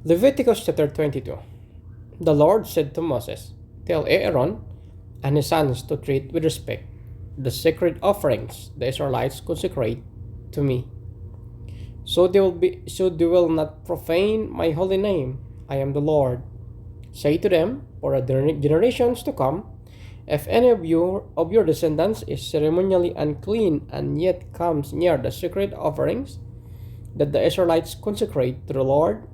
Leviticus chapter 22. The Lord said to Moses, "Tell Aaron and his sons to treat with respect the sacred offerings the Israelites consecrate to me, so they will not profane my holy name. I am the Lord. Say to them, for generations to come, if any of your descendants is ceremonially unclean and yet comes near the sacred offerings that the Israelites consecrate to the Lord,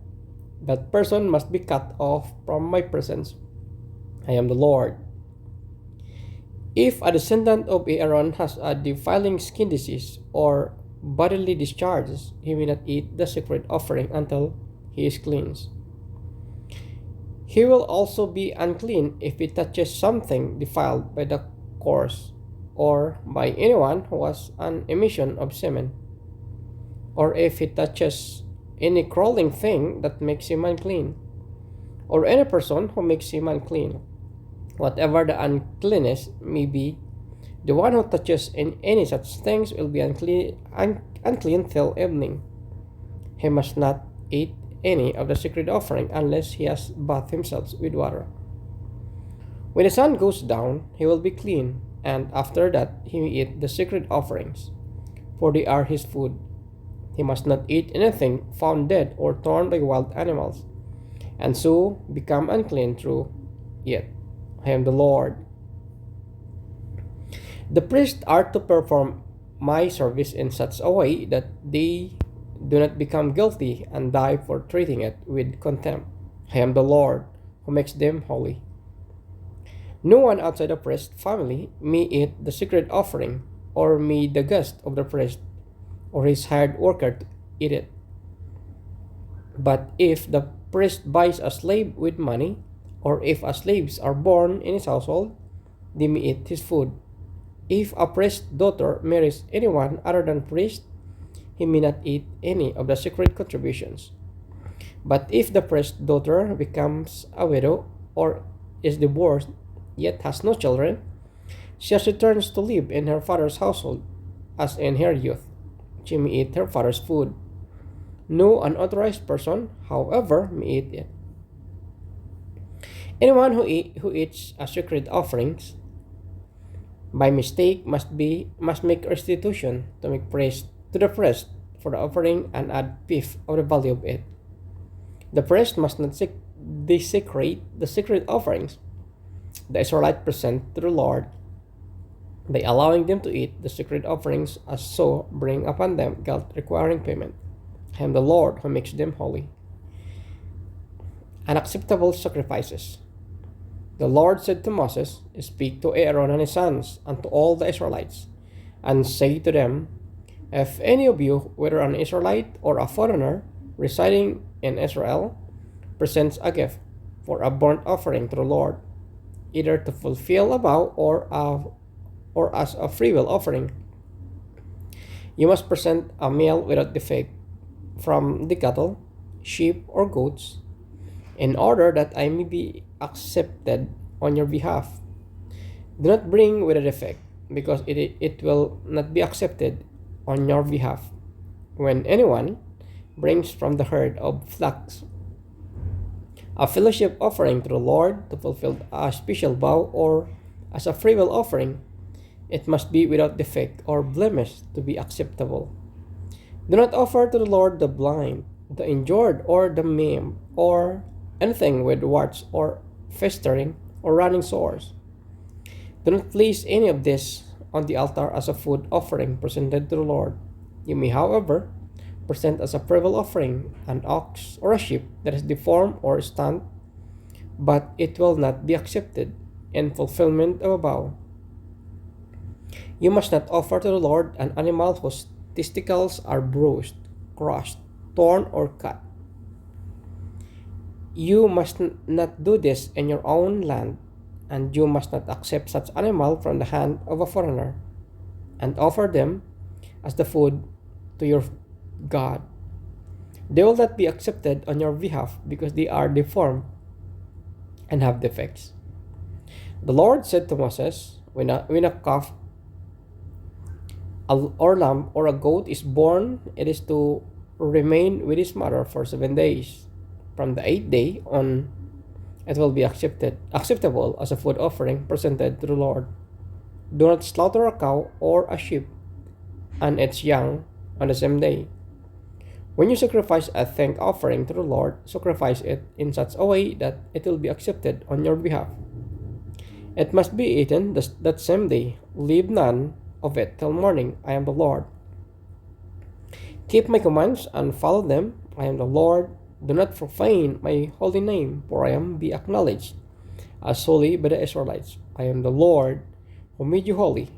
that person must be cut off from my presence. I am the Lord. If a descendant of Aaron has a defiling skin disease or bodily discharges, he may not eat the sacred offering until he is cleansed. He will also be unclean if he touches something defiled by the course, or by anyone who has an emission of semen, or if he touches any crawling thing that makes him unclean, or any person who makes him unclean. Whatever the uncleanness may be, the one who touches any such things will be unclean till evening. He must not eat any of the sacred offering unless he has bathed himself with water. When the sun goes down, he will be clean, and after that he may eat the sacred offerings, for they are his food. He must not eat anything found dead or torn by wild animals, and so become unclean through it. I am the Lord. The priests are to perform my service in such a way that they do not become guilty and die for treating it with contempt. I am the Lord who makes them holy. No one outside the priest family may eat the sacred offering, or may the guest of the priest or his hired worker to eat it. But if the priest buys a slave with money, or if a slaves are born in his household, they may eat his food. If a priest's daughter marries anyone other than priest, he may not eat any of the sacred contributions. But if the priest's daughter becomes a widow or is divorced yet has no children, she returns to live in her father's household as in her youth. She may eat her father's food. No unauthorized person, however, may eat it. Anyone who eats a sacred offerings by mistake must make restitution to the priest for the offering and add fifth of the value of it. The priest must not desecrate the sacred offerings the Israelites present to the Lord by allowing them to eat the sacred offerings, as so bring upon them guilt requiring payment. I am the Lord who makes them holy. Unacceptable sacrifices. The Lord said to Moses, "Speak to Aaron and his sons and to all the Israelites, and say to them, if any of you, whether an Israelite or a foreigner residing in Israel, presents a gift for a burnt offering to the Lord, either to fulfill a vow or as a freewill offering, you must present a male without defect from the cattle, sheep, or goats, in order that I may be accepted on your behalf. Do not bring with a defect, because it will not be accepted on your behalf when anyone brings from the herd of flocks a fellowship offering to the Lord to fulfill a special vow or as a freewill offering. It must be without defect or blemish to be acceptable. Do not offer to the Lord the blind, the injured, or the maimed, or anything with warts or festering or running sores. Do not place any of this on the altar as a food offering presented to the Lord. You may, however, present as a freewill offering an ox or a sheep that is deformed or stunned, but it will not be accepted in fulfillment of a vow. You must not offer to the Lord an animal whose testicles are bruised, crushed, torn, or cut. You must not do this in your own land, and you must not accept such animal from the hand of a foreigner, and offer them as the food to your God. They will not be accepted on your behalf because they are deformed and have defects. The Lord said to Moses, when a calf or lamb or a goat is born, it is to remain with his mother for 7 days. From the 8th day on, it will be acceptable as a food offering presented to the Lord. Do not slaughter a cow or a sheep and its young on the same day. When you sacrifice a thank offering to the Lord, sacrifice it in such a way that it will be accepted on your behalf. It must be eaten that same day. Leave none of it till morning. I am the Lord. Keep my commands and follow them. I am the Lord. Do not profane my holy name, for I am be acknowledged as holy by the Israelites. I am the Lord who made you holy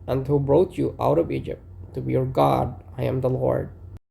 and who brought you out of Egypt to be your God. I am the Lord.